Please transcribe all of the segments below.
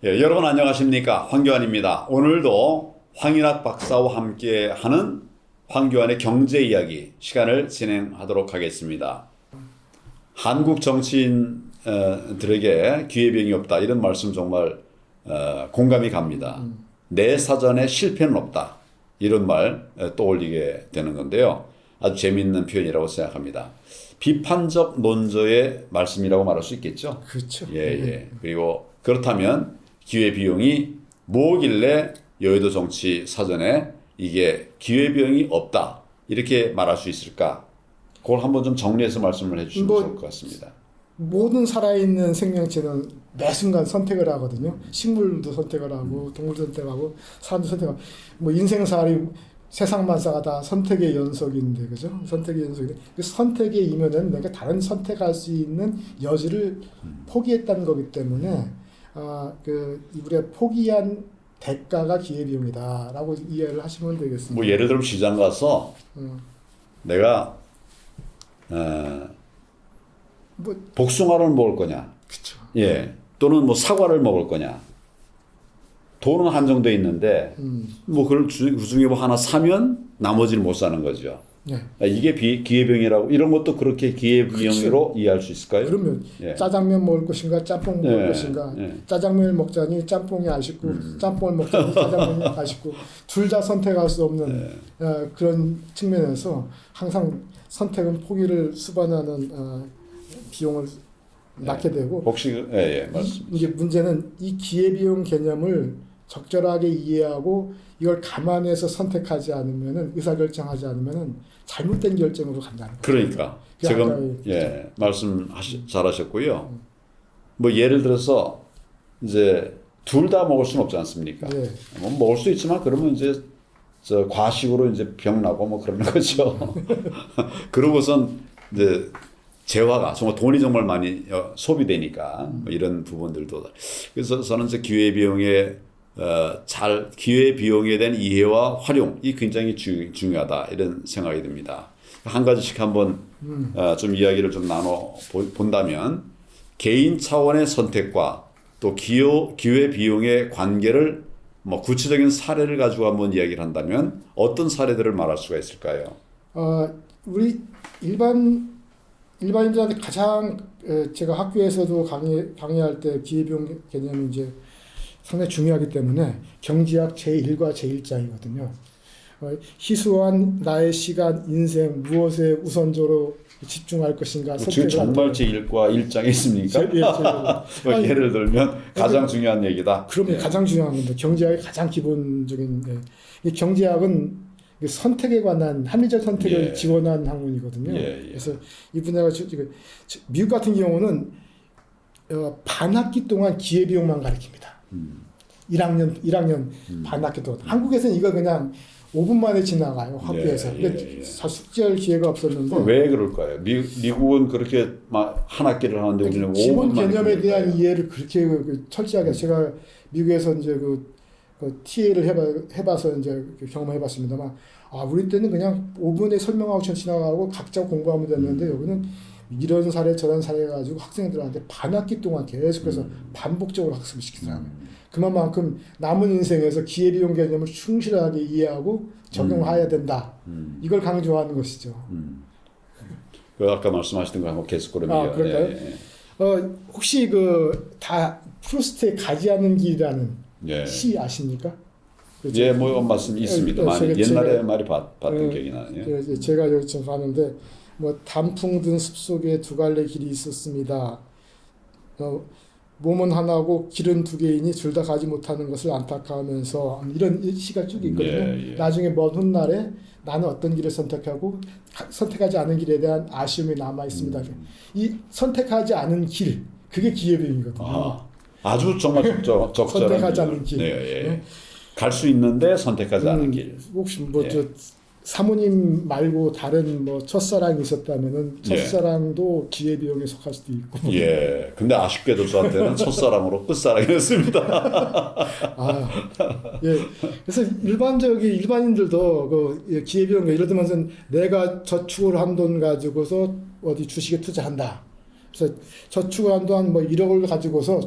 예, 여러분 안녕하십니까? 황교안입니다. 오늘도 황인학 박사와 함께하는 황교안의 경제 이야기 시간을 진행하도록 하겠습니다. 한국 정치인들에게 기회비용이 없다 이런 말씀 정말 공감이 갑니다. 내 사전에 실패는 없다 이런 말 떠올리게 되는 건데요. 아주 재미있는 표현이라고 생각합니다. 비판적 논조의 말씀이라고 말할 수 있겠죠. 그렇죠. 예. 그리고 그렇다면 기회비용이 뭐길래 여의도 정치 사전에 이게 기회비용이 없다 이렇게 말할 수 있을까? 그걸 한번 좀 정리해서 말씀을 해주시면 좋을 것 같습니다. 모든 살아있는 생명체는 매 순간 선택을 하거든요. 식물도 선택을 하고 동물도 선택하고 사람도 선택하고 뭐 인생살이 세상만사가 다 선택의 연속인데 그죠? 선택의 연속인데 그 선택의 이면은 내가 다른 선택할 수 있는 여지를 포기했다는 거기 때문에 우리가 포기한 대가가 기회비용이다라고 이해를 하시면 되겠습니다. 뭐 예를 들면 시장 가서 내가 뭐 복숭아를 먹을 거냐, 그쵸. 예, 또는 뭐 사과를 먹을 거냐. 돈은 한정돼 있는데 뭐 그 중에 뭐 하나 사면 나머지를 못 사는 거죠. 네. 이게 기회비용이라고 이런 것도 그렇게 기회비용으로 그렇죠. 이해할 수 있을까요? 그러면 예. 짜장면 먹을 것인가 짬뽕 먹을 것인가 짜장면을 먹자니 짬뽕이 아쉽고 짬뽕을 먹자니 짜장면이 아쉽고 둘 다 선택할 수 없는 그런 측면에서 항상 선택은 포기를 수반하는 비용을 낳게 되고 혹시 맞습니다. 이게 문제는 이 기회비용 개념을 적절하게 이해하고 이걸 감안해서 선택하지 않으면은 의사결정하지 않으면은 잘못된 결정으로 간다는 거예요. 그러니까 지금 말씀 잘하셨고요. 뭐 예를 들어서 이제 둘 다 먹을 수는 없지 않습니까? 네. 뭐 먹을 수 있지만 그러면 이제 저 과식으로 이제 병 나고 뭐 그러는 거죠. 그러고선 이제 재화가 정말 돈이 정말 많이 소비되니까 뭐 이런 부분들도 그래서 저는 이제 기회비용에 기회비용에 대한 이해와 활용이 굉장히 중요하다 이런 생각이 듭니다. 한 가지씩 한번 좀 이야기를 좀 나눠 본다면 개인 차원의 선택과 또 기회비용의 관계를 뭐 구체적인 사례를 가지고 한번 이야기를 한다면 어떤 사례들을 말할 수가 있을까요? 우리 일반인들한테 가장 제가 학교에서도 강의할 때 기회비용 개념이 이제 상당히 중요하기 때문에 경제학 제1과 제1장이거든요. 희소한 나의 시간, 인생 무엇에 우선적으로 집중할 것인가. 지금 정말 제1과 1장에 있습니까? 예를 들면 가장 중요한 얘기다. 그러면 가장 중요한 건데 경제학의 가장 기본적인 경제학은 선택에 관한 합리적 선택을 지원한 학문이거든요. 그래서 이 분야가 미국 같은 경우는 반학기 동안 기회비용만 가르칩니다. 1학년 반학기 동안. 한국에서는 이거 그냥 5분 만에 지나가요 학교에서. 숙제할 기회가 없었는데. 왜 그럴까요? 미국은 그렇게 막 한 학기를 하는데 우리는 5분 기본 만에 개념에 대한 이해를 그렇게 철저하게 제가 미국에서 이제 TA를 해봐서 이제 경험해봤습니다만, 우리 때는 그냥 5분에 설명하고 지나가고 각자 공부하면 됐는데 여기는 이런 사례 저런 사례 가지고 학생들한테 반학기 동안 계속해서 반복적으로 학습을 시키더라고요. 그만큼 남은 인생에서 기회비용 개념을 충실하게 이해하고 적용해야 된다. 이걸 강조하는 것이죠. 그 아까 말씀하시던 거 한번 계속 그러면 그럴까요? 혹시 다 프루스트의 가지 않는 길이라는 시 아십니까? 예, 뭐 말씀 있습니다만 옛날에 많이 봤던 기억이 나네요. 제가 여기 좀 봤는데 뭐 단풍 든 숲속에 두 갈래 길이 있었습니다. 몸은 하나고 길은 두 개이니 둘 다 가지 못하는 것을 안타까워하면서 이런 시가 쭉 있거든요. 나중에 먼 훗날에 나는 어떤 길을 선택하고 선택하지 않은 길에 대한 아쉬움이 남아 있습니다. 이 선택하지 않은 길 그게 기회비용이거든요. 아주 정말 적절한 선택하지 않은 길. 갈 수 있는데 선택하지 않은 길. 혹시 사모님 말고 다른 첫사랑이 있었다면은 첫사랑도 기회비용에 속할 수도 있고. 근데 아쉽게도 저한테는 첫사랑으로 끝사랑이었습니다. 그래서 일반인들도 기회비용 예를 들면서 내가 저축을 한 돈 가지고서 어디 주식에 투자한다. 그래서 저축을 한 돈 1억을 가지고서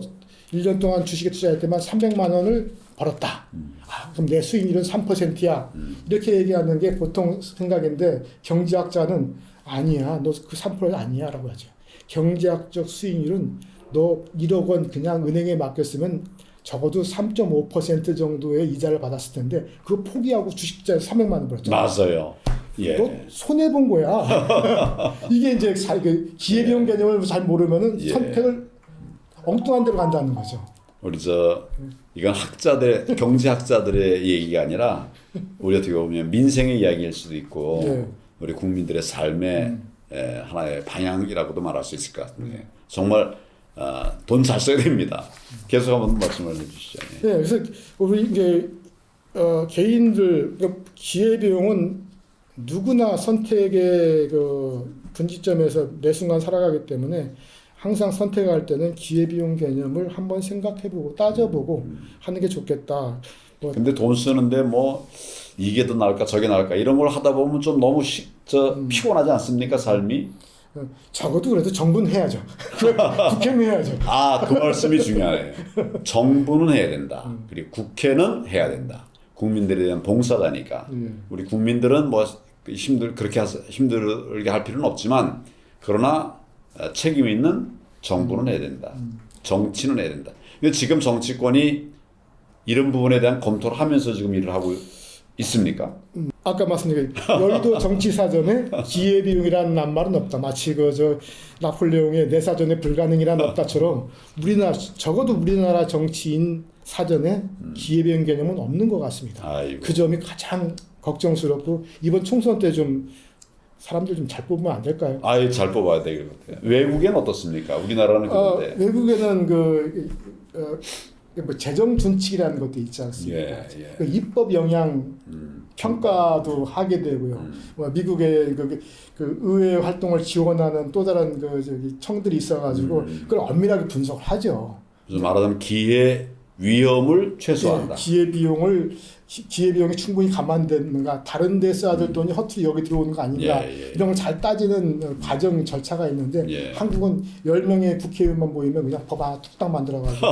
1년 동안 주식에 투자했더만 300만 원을 벌었다. 아, 그럼 내 수익률은 3%야. 이렇게 얘기하는 게 보통 생각인데 경제학자는 아니야. 너 그 3% 아니야. 라고 하죠. 경제학적 수익률은 너 1억 원 그냥 은행에 맡겼으면 적어도 3.5% 정도의 이자를 받았을 텐데 그거 포기하고 주식 투자에 300만 원 벌었잖아. 맞아요. 예. 너 손해 본 거야. 이게 이제 기회비용 개념을 잘 모르면은 예. 선택을 엉뚱한 데로 간다는 거죠. 우리 이건 경제학자들의 얘기가 아니라 우리 어떻게 보면 민생의 이야기일 수도 있고 예. 우리 국민들의 삶의 하나의 방향이라고도 말할 수 있을 것 같은데 정말 돈 잘 써야 됩니다. 계속 한번 말씀을 해주시죠. 네, 그래서 우리 이제 개인들 기회 비용은 누구나 선택의 그 분기점에서 매 순간 살아가기 때문에 항상 선택할 때는 기회 비용 개념을 한번 생각해보고 따져보고 하는 게 좋겠다. 근데 돈 쓰는데 뭐 이게 더 나을까 저게 나을까 이런 걸 하다 보면 좀 너무 피곤하지 않습니까 삶이? 적어도 그래도 정부는 해야죠. 국회는 해야죠. 그 말씀이 중요해요. 정부는 해야 된다. 그리고 국회는 해야 된다. 국민들에 대한 봉사다니까. 우리 국민들은 뭐 그렇게 힘들게 할 필요는 없지만 그러나 책임 있는 정부는 해야 된다. 정치는 해야 된다. 근데 지금 정치권이 이런 부분에 대한 검토를 하면서 지금 일을 하고 있습니까? 아까 말씀드린 여의도 정치사전에 기회비용이라는 낱말은 없다. 마치 나폴레옹의 내 사전에 불가능이란 없다처럼 적어도 우리나라 정치인 사전에 기회비용 개념은 없는 것 같습니다. 아이고. 그 점이 가장 걱정스럽고 이번 총선 때 좀 사람들 좀 잘 뽑으면 안 될까요? 잘 뽑아야 될 것 같아요. 외국엔 어떻습니까? 우리나라는 그런데. 외국에는 뭐 재정 준칙이라는 것도 있지 않습니까? 예. 그 입법 영향 평가도 하게 되고요. 미국의 그 의회 활동을 지원하는 또 다른 청들이 있어가지고 그걸 엄밀하게 분석을 하죠. 그래서 말하자면 기회 위험을 최소화한다. 기회 비용이 충분히 감안되는가, 다른 데 써야 될 돈이 허투루 여기 들어오는 거 아닌가 이런 걸 잘 따지는 과정 절차가 있는데 한국은 10명의 국회의원만 모이면 그냥 법 하나 뚝딱 만들어가지고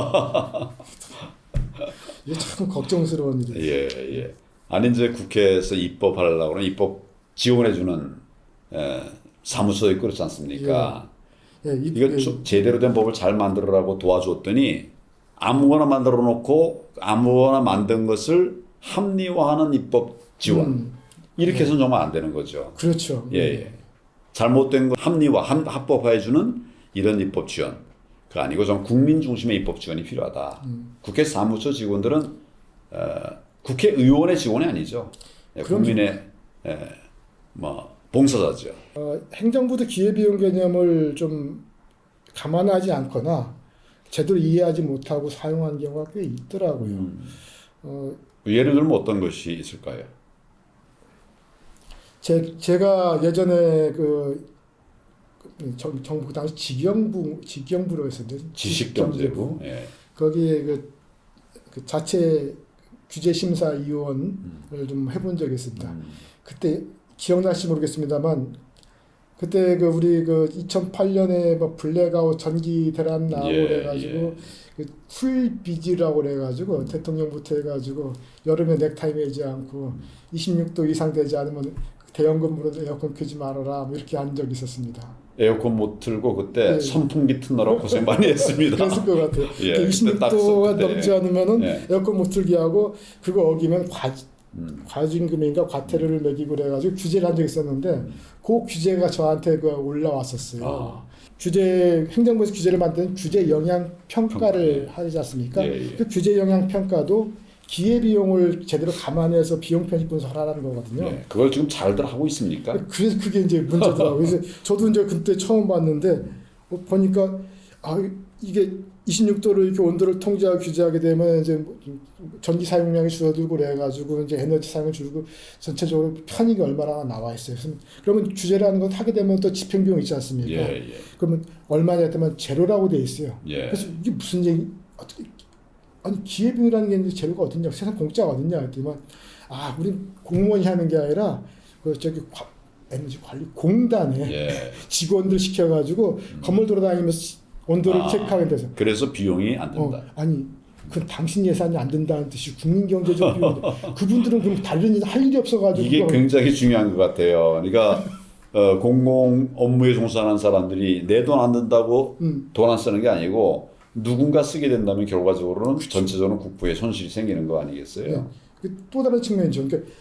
이게 참 걱정스러운 일이에요. 예. 아니 이제 국회에서 입법하려고 그러면 입법 지원해주는 사무소 있고 그렇지 않습니까? 이거 제대로 된 법을 잘 만들으라고 도와줬더니 아무거나 만들어 놓고 아무거나 만든 것을 합리화하는 입법 지원 이렇게 해서는 정말 안 되는 거죠. 그렇죠. 예. 잘못된 거 합법화해주는 이런 입법 지원 그 아니고 좀 국민 중심의 입법 지원이 필요하다. 국회 사무처 직원들은 국회의원의 직원이 아니죠. 국민의 봉사자죠. 행정부도 기회비용 개념을 좀 감안하지 않거나 제대로 이해하지 못하고 사용한 경우가 꽤 있더라고요. 예를 들면 어떤 것이 있을까요? 제가 예전에 정부 당시 직경부로 했었는데 지식경제부. 거기에 그 자체 규제심사위원을 좀 해본 적이 있습니다. 그때 기억나실지 모르겠습니다만 그때 우리 2008년에 뭐 블랙아웃 전기 대란 나오고 그래가지고 풀비지라고 그래가지고 대통령부터 해가지고 여름에 넥타이 매지 않고 26도 이상 되지 않으면 대형 건물은 에어컨 켜지 말아라 뭐 이렇게 한 적이 있었습니다. 에어컨 못 틀고 그때 선풍기 트느라 고생 많이 했습니다. 그랬을 것 같아요. 26도가 넘지 않으면은 에어컨 못 틀게 하고 그거 어기면 과징금인가 과태료를 매기고 그래가지고 규제를 한 적이 있었는데 그 규제가 저한테 올라왔었어요. 행정부에서 규제를 만드는 규제 영향 평가를 하지 않습니까? 그 규제 영향 평가도 기회 비용을 제대로 감안해서 비용 편입 분석하라는 거거든요. 그걸 지금 잘들 하고 있습니까? 그래서 그게 이제 문제더라고요. 그래서 저도 이제 그때 처음 봤는데 보니까 이게 26도로 이렇게 온도를 통제하고 규제하게 되면 이제 전기 사용량이 줄어들고 그래가지고 이제 에너지 사용이 줄고 전체적으로 편익이 얼마나 나와 있어요. 그러면 규제를 하는 건 하게 되면 또 집행비용 있지 않습니까? 그러면 얼마냐 되면 제로라고 돼 있어요. 그래서 이게 무슨 얘기? 아니 기회비용이라는 게 있는데 제로가 어딨냐? 세상 공짜가 어딨냐? 했더니만 우리 공무원이 하는 게 아니라 에너지 관리 공단에 직원들 시켜가지고 건물 돌아다니면서 온도를 체크하는 데서. 그래서 비용이 안 든다. 아니 그 당신 예산이 안 된다는 뜻이 국민 경제적 비용. 그분들은 그럼 다른 일 할 일이 없어가지고 이게 굉장히 중요한 것 같아요. 그러니까 공공 업무에 종사하는 사람들이 내 돈 안 든다고 돈 안 쓰는 게 아니고 누군가 쓰게 된다면 결과적으로는 전체적으로 국부에 손실이 생기는 거 아니겠어요? 네. 또 다른 측면이죠. 그러니까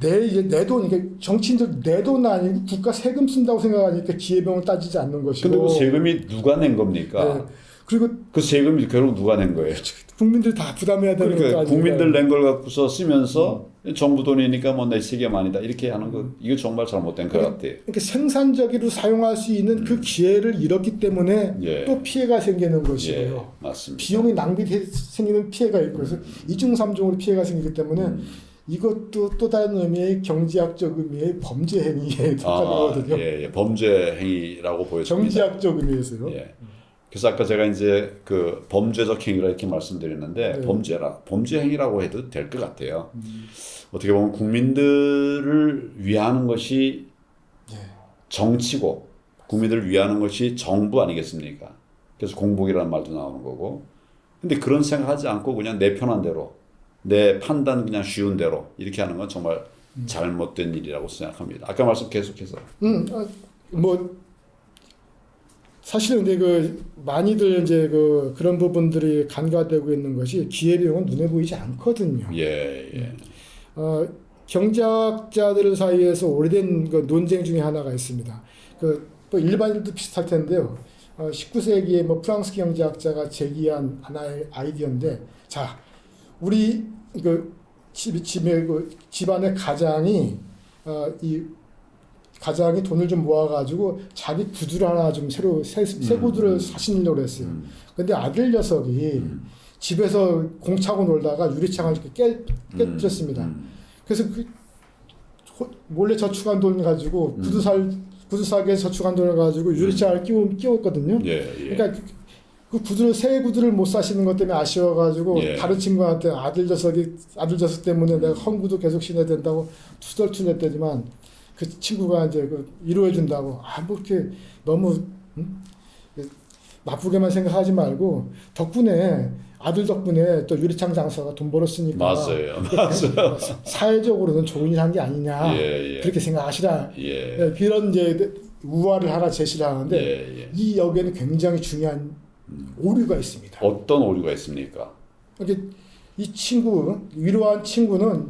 내 돈, 그러니까 정치인들 내 돈 아니고 국가 세금 쓴다고 생각하니까 기회비용을 따지지 않는 것이고. 근데 그 세금이 누가 낸 겁니까? 네. 그리고 그 세금이 결국 누가 낸 거예요? 국민들 다 부담해야 되는 그러니까 것도 국민들 낸 걸 갖고서 쓰면서 정부 돈이니까 뭐 내 책임 아니다 이렇게 하는 거 이거 정말 잘못된 것 같아요. 그러니까 생산적으로 사용할 수 있는 그 기회를 잃었기 때문에 예. 또 피해가 생기는 것이고요. 예, 맞습니다. 비용이 생기는 피해가 있고 그래서 이중삼중으로 피해가 생기기 때문에 이것도 또 다른 의미의 경제학적 의미의 범죄 행위에 속하거든요. 예, 범죄 행위라고 보였습니다. 경제학적 의미에서요. 예. 그래서 아까 제가 이제 그 범죄적 행위라 이렇게 말씀드렸는데 네. 범죄 행위라고 해도 될 것 같아요. 어떻게 보면 국민들을 위하는 것이 정치고 국민들을 위하는 것이 정부 아니겠습니까? 그래서 공복이라는 말도 나오는 거고. 근데 그런 생각하지 않고 그냥 내 편한 대로 내 판단 그냥 쉬운 대로 이렇게 하는 건 정말 잘못된 일이라고 생각합니다. 아까 말씀 계속해서. 뭐 사실은 근데 그 많이들 이제 그런 부분들이 간과되고 있는 것이 기회비용은 눈에 보이지 않거든요. 예. 경제학자들 사이에서 오래된 그 논쟁 중에 하나가 있습니다. 뭐 일반인도 비슷할 텐데요. 19세기에 뭐 프랑스 경제학자가 제기한 하나의 아이디어인데, 자, 우리 집안의 가장이 돈을 좀 모아가지고 자기 구두를 하나 좀 새 구두를 사시려고 했어요. 근데 아들 녀석이 집에서 공 차고 놀다가 유리창을 이렇게 깨뜨렸습니다. 그래서 몰래 저축한 돈 가지고 구두 사기 위해서 저축한 돈을 가지고 유리창을 끼웠거든요. 예. 그러니까 그 새 구두를 못 사시는 것 때문에 아쉬워가지고 다른 친구한테 아들 녀석 때문에 내가 헌 구두 계속 신어야 된다고 투덜투덜했더니만 그 친구가 이제 위로해 준다고 뭐 이렇게 너무 나쁘게만 생각하지 말고 아들 덕분에 또 유리창 장사가 돈 벌었으니까 맞아요. 사회적으로는 좋은 일 한 게 아니냐 그렇게 생각하시라. 그런 이제 우화를 하나 제시를 하는데 이 여기에는 굉장히 중요한 오류가 있습니다. 어떤 오류가 있습니까? 이 위로한 친구는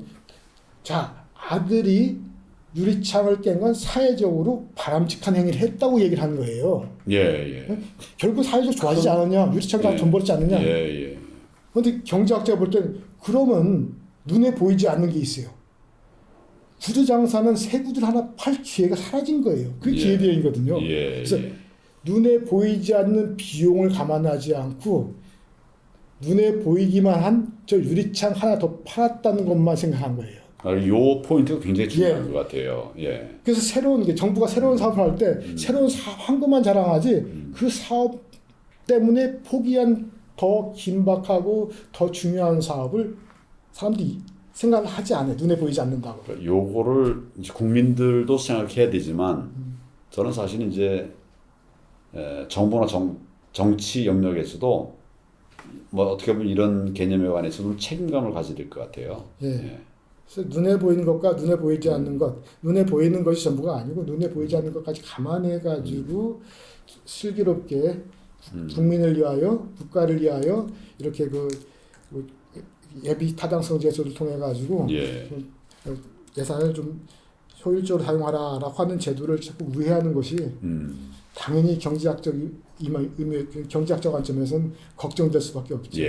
자 아들이 유리창을 깬 건 사회적으로 바람직한 행위를 했다고 얘기를 하는 거예요. 결국 사회적으로 좋아지지 않았냐? 유리창 돈 벌지 않느냐? 그런데 경제학자가 볼 때는 그러면 눈에 보이지 않는 게 있어요. 구두 장사는 새 구두를 하나 팔 기회가 사라진 거예요. 그게 기회비용이거든요. 그래서 눈에 보이지 않는 비용을 감안하지 않고 눈에 보이기만 한 저 유리창 하나 더 팔았다는 것만 생각한 거예요. 이 포인트가 굉장히 중요한 것 같아요. 그래서 정부가 새로운 사업을 할 때 새로운 사업한 것만 자랑하지 그 사업 때문에 포기한 더 긴박하고 더 중요한 사업을 사람들이 생각을 하지 않아요. 눈에 보이지 않는다고. 요거를 이제 국민들도 생각해야 되지만 저는 사실 이제 정부나 정치 영역에서도 뭐 어떻게 보면 이런 개념에 관해서도 책임감을 가져야 될 것 같아요. 그래서 눈에 보이는 것과 눈에 보이지 않는 것, 눈에 보이는 것이 전부가 아니고 눈에 보이지 않는 것까지 감안해가지고 슬기롭게 국민을 위하여, 국가를 위하여 이렇게 예비 타당성 제소를 통해 가지고 예산을 좀 효율적으로 사용하라라고 하는 제도를 자꾸 우회하는 것이 당연히 경제학적 관점에서는 걱정될 수밖에 없죠.